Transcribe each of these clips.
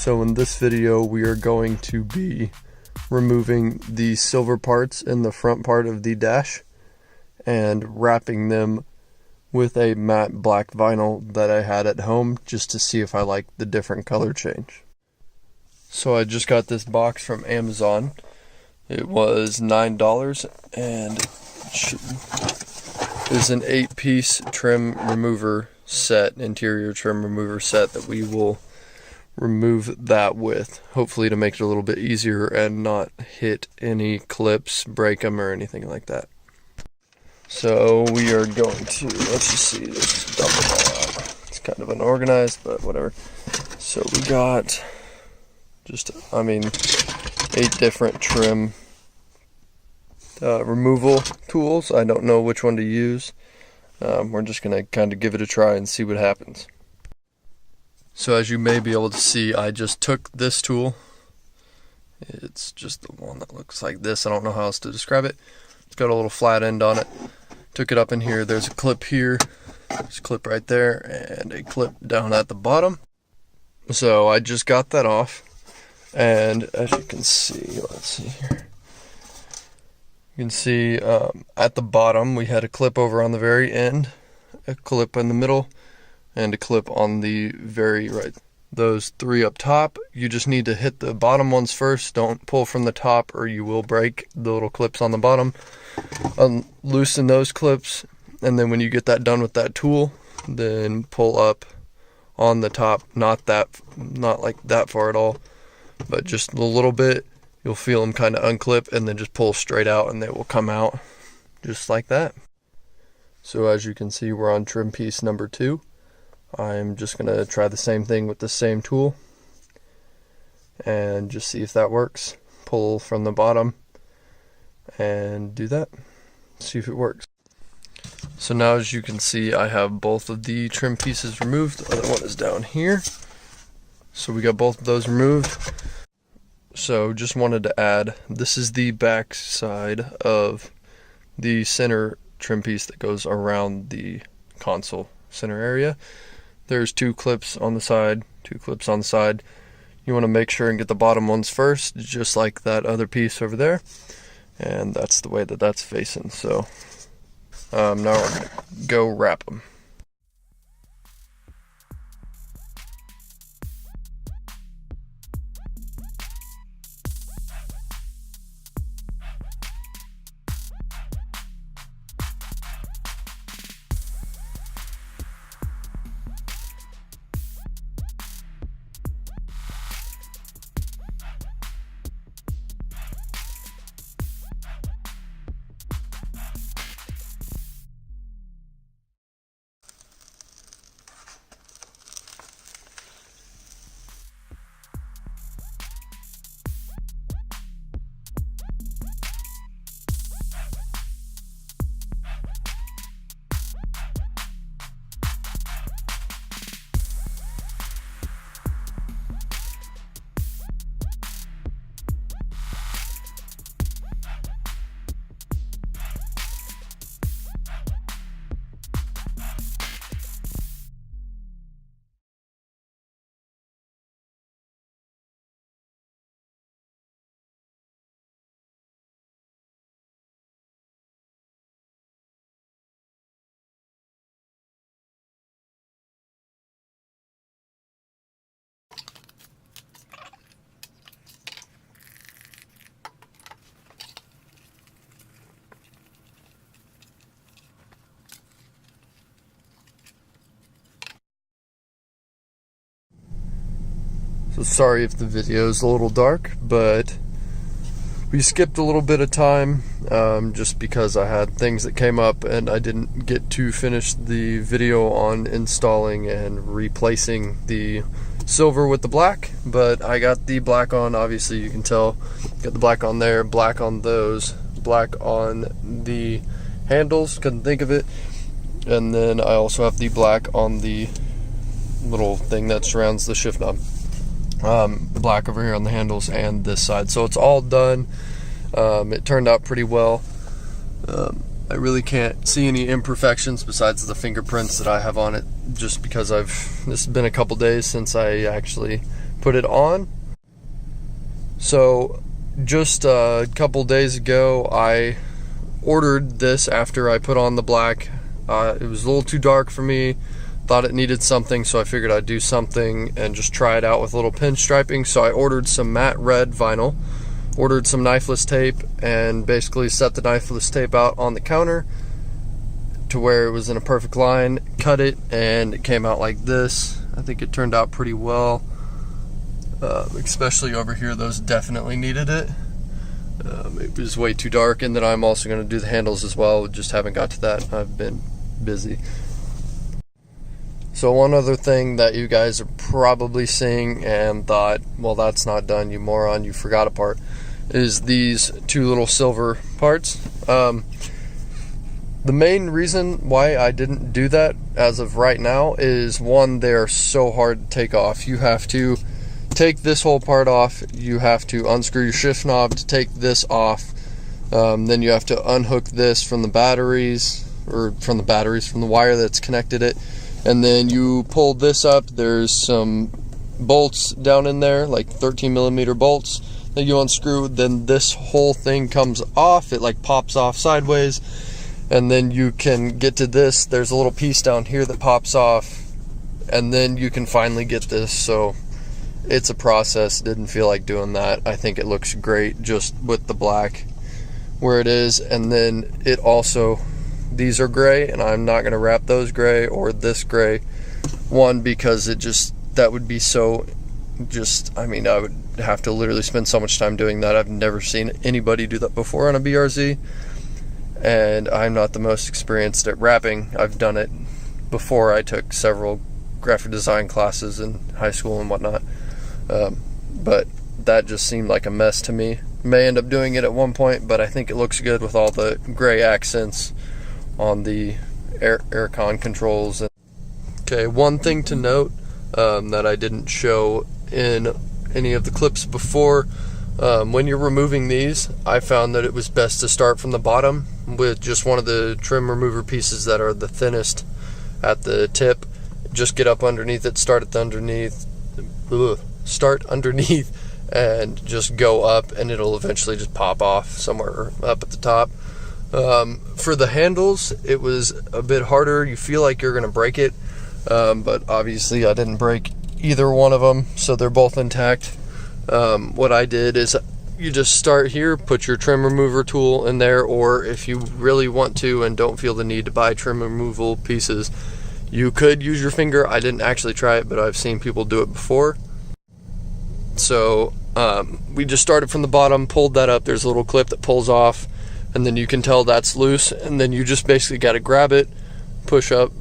So in this video we are going to be removing the silver parts in the front part of the dash and wrapping them with a matte black vinyl that I had at home just to see if I like the different color change. So I just got this box from Amazon. It was $9 and is an 8-piece trim remover set, interior trim remover set that we will remove that with, hopefully to make it a little bit easier and not hit any clips, break them or anything like that. So we are going to, let's just see, let's just dump it all out. It's kind of unorganized, but whatever. So we got just, 8 different trim removal tools. I don't know which one to use. We're just going to kind of give it a try and see what happens. So as you may be able to see, I just took this tool. It's just the one that looks like this. I don't know how else to describe it. It's got a little flat end on it. Took it up in here. There's a clip here. There's a clip right there and a clip down at the bottom. So I just got that off. And as you can see, let's see here. You can see at the bottom we had a clip over on the very end, a clip in the middle, and a clip on the very right. Those 3 up top, you just need to hit the bottom ones first. Don't pull from the top or you will break the little clips on the bottom. Loosen those clips, and then when you get that done with that tool, then pull up on the top, not like that far at all, but just a little bit. You'll feel them kind of unclip, and then just pull straight out and they will come out just like that. So as you can see, we're on trim piece number 2. I'm just going to try the same thing with the same tool and just see if that works. Pull from the bottom and do that. See if it works. So now as you can see, I have both of the trim pieces removed. The other one is down here. So we got both of those removed. So just wanted to add, this is the back side of the center trim piece that goes around the console center area. There's 2 clips on the side, 2 clips on the side. You want to make sure and get the bottom ones first, just like that other piece over there. And that's the way that that's facing. So now we're going to go wrap them. So sorry if the video is a little dark, but we skipped a little bit of time just because I had things that came up and I didn't get to finish the video on installing and replacing the silver with the black, but I got the black on. Obviously you can tell, got the black on there, black on those, black on the handles, couldn't think of it, and then I also have the black on the little thing that surrounds the shift knob. The black over here on the handles and this side. So it's all done. It turned out pretty well. I really can't see any imperfections besides the fingerprints that I have on it, just because this has been a couple days since I actually put it on. So just a couple days ago, I ordered this after I put on the black. It was a little too dark for me, thought it needed something, so I figured I'd do something and just try it out with a little pinstriping. So I ordered some matte red vinyl, ordered some knifeless tape, and basically set the knifeless tape out on the counter to where it was in a perfect line, cut it, and it came out like this. I think it turned out pretty well, especially over here. Those definitely needed it. It was way too dark, and then I'm also going to do the handles as well, just haven't got to that. I've been busy. So one other thing that you guys are probably seeing and thought, well, that's not done, you moron, you forgot a part, is these two little silver parts. The main reason why I didn't do that as of right now is, one, they're so hard to take off. You have to take this whole part off, you have to unscrew your shift knob to take this off, then you have to unhook this from the batteries, or from the wire that's connected it, and then you pull this up. There's some bolts down in there, like 13mm bolts that you unscrew, then this whole thing comes off, it like pops off sideways, and then you can get to this. There's a little piece down here that pops off, and then you can finally get this. So it's a process. Didn't feel like doing that. I think it looks great just with the black where it is. And then it also, these are gray, and I'm not going to wrap those gray or this gray. One, because it just, that would be so just, I mean, I would have to literally spend so much time doing that. I've never seen anybody do that before on a BRZ, and I'm not the most experienced at wrapping. I've done it before. I took several graphic design classes in high school and whatnot, but that just seemed like a mess to me. May end up doing it at one point, but I think it looks good with all the gray accents on the aircon controls. Okay, one thing to note that I didn't show in any of the clips before, when you're removing these, I found that it was best to start from the bottom with just one of the trim remover pieces that are the thinnest at the tip. Just get up underneath it, start underneath, and just go up, and it'll eventually just pop off somewhere up at the top. For the handles, it was a bit harder. You feel like you're going to break it, but obviously I didn't break either one of them, so they're both intact. What I did is you just start here, put your trim remover tool in there, or if you really want to and don't feel the need to buy trim removal pieces, you could use your finger. I didn't actually try it, but I've seen people do it before. So we just started from the bottom, pulled that up. There's a little clip that pulls off, and then you can tell that's loose, and then you just basically got to grab it, push up,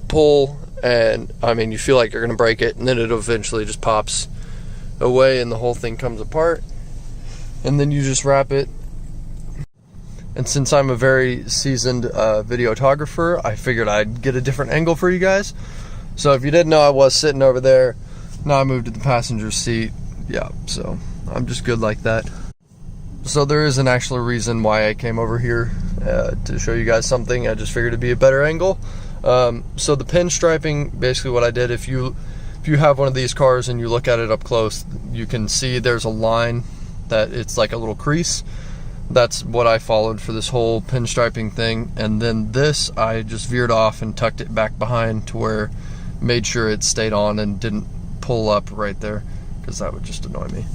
pull, and I mean, you feel like you're going to break it, and then it eventually just pops away and the whole thing comes apart, and then you just wrap it. And since I'm a very seasoned videographer, I figured I'd get a different angle for you guys. So if you didn't know, I was sitting over there. Now I moved to the passenger seat. Yeah, so I'm just good like that. So there is an actual reason why I came over here to show you guys something. I just figured it'd be a better angle. So the pinstriping, basically what I did, if you have one of these cars and you look at it up close, you can see there's a line that it's like a little crease. That's what I followed for this whole pinstriping thing. And then this, I just veered off and tucked it back behind to where, made sure it stayed on and didn't pull up right there, because that would just annoy me.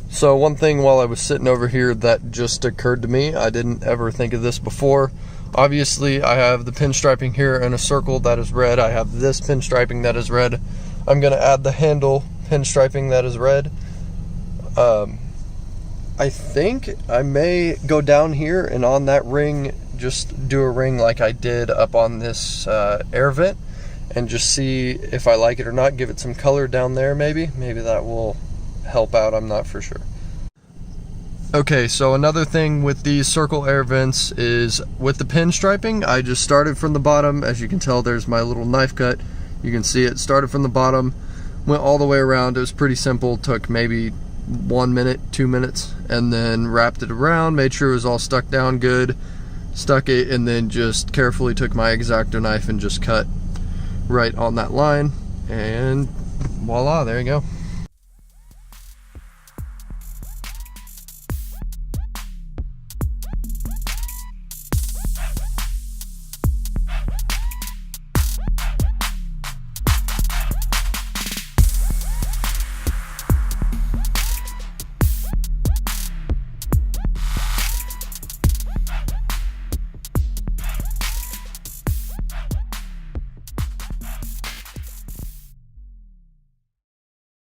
So one thing while I was sitting over here that just occurred to me, I didn't ever think of this before. Obviously I have the pinstriping here in a circle that is red. I have this pinstriping that is red. I'm going to add the handle pinstriping that is red. I think I may go down here and on that ring just do a ring like I did up on this air vent, and just see if I like it or not. Give it some color down there maybe that will help out. I'm not for sure. Okay, so another thing with these circle air vents is with the pinstriping, I just started from the bottom. As you can tell, there's my little knife cut. You can see it started from the bottom, went all the way around. It was pretty simple, took maybe 1 minute, 2 minutes, and then wrapped it around, made sure it was all stuck down good, stuck it, and then just carefully took my X-Acto knife and just cut right on that line, and voila, there you go.